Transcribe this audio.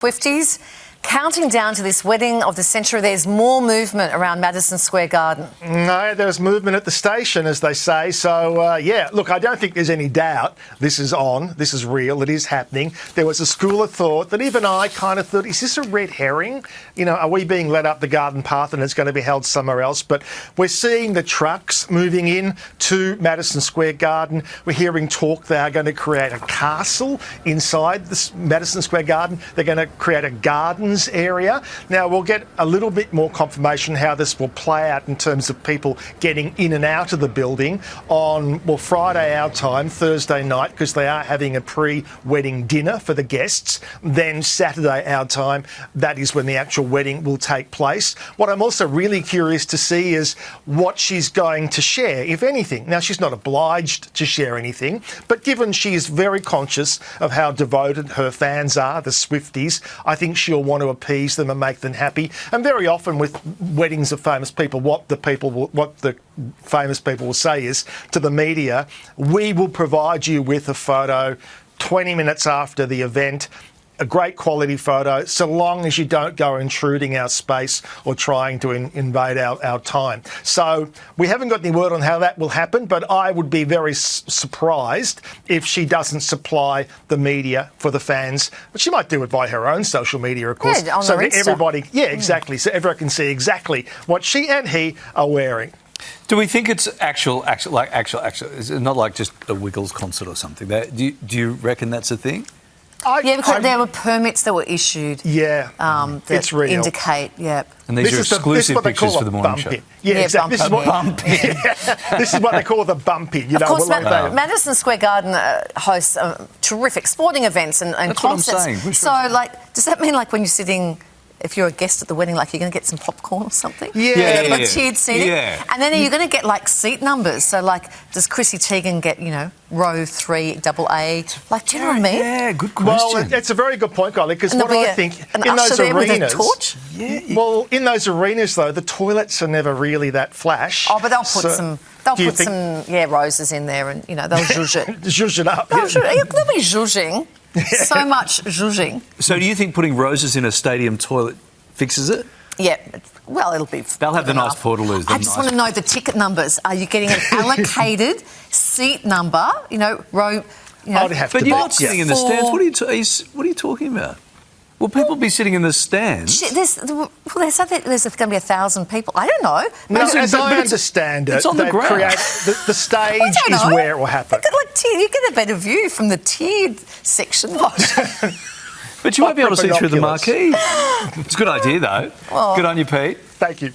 Swifties, counting down to this wedding of the century, there's more movement around Madison Square Garden. No, there's movement at the station, as they say. So, yeah, look, I don't think there's any doubt this is on, this is real, it is happening. There was a school of thought that even I kind of thought, is this a red herring? You know, are we being led up the garden path and it's going to be held somewhere else? But we're seeing the trucks moving in to Madison Square Garden. We're hearing talk they are going to create a castle inside this Madison Square Garden. They're going to create a garden area. Now, we'll get a little bit more confirmation how this will play out in terms of people getting in and out of the building on, well, Friday our time, Thursday night, because they are having a pre-wedding dinner for the guests. Then Saturday our time, that is when the actual wedding will take place. What I'm also really curious to see is what she's going to share, if anything. Now, she's not obliged to share anything, but given she is very conscious of how devoted her fans are, the Swifties, I think she'll want to appease them and make them happy. And very often with weddings of famous people, what the famous people will say is to the media, we will provide you with a photo 20 minutes after the event, a great quality photo, so long as you don't go intruding our space or trying to invade our time. So we haven't got any word on how that will happen, but I would be very surprised if she doesn't supply the media for the fans. But she might do it via her own social media, of course. Yeah, on so her that Insta. everybody, yeah, exactly. So everyone can see exactly what she and he are wearing. Do we think it's actual? Is it not like just a Wiggles concert or something? Do you reckon that's a thing? Yeah, because there were permits that were issued. Yeah, that it's real. Indicate, yeah. And these are exclusive pictures for the morning show. Yeah, exactly. This is what this is what they call the bumpy. You of know, course, Madison Madison Square Garden hosts terrific sporting events and That's concerts. what I'm saying. So, like, does that mean like when you're sitting? If you're a guest at the wedding, like you're going to get some popcorn or something? Yeah. Like tiered seating? Yeah. And then are you going to get, like, seat numbers? So, like, does Chrissy Teigen get, you know, row 3, AA? Like, do you know what I mean? Yeah, good question. Well, it's a very good point, Golly, because what I think an in usher those there arenas... with a torch? Yeah. Well, in those arenas, though, the toilets are never really that flash. Oh, but they'll put some... They'll put some roses in there and, you know, they'll zhuzh it. Zhuzh it up. They'll be zhuzhing. So much zhuzhing. So do you think putting roses in a stadium toilet fixes it? Yeah, well, it'll be... They'll have the nice portaloos. I just want to know the ticket numbers. Are you getting an allocated seat number, you know, row... You know, but you're not sitting in the stands. What are you talking about? Will people be sitting in the stands? They said that there's going to be 1,000 people. I don't know. No, as I understand it, it's on the ground. The stage is where it will happen. You get a better view from the tiered section. But you won't be able to see through the marquee. It's a good idea, though. Well, good on you, Pete. Thank you.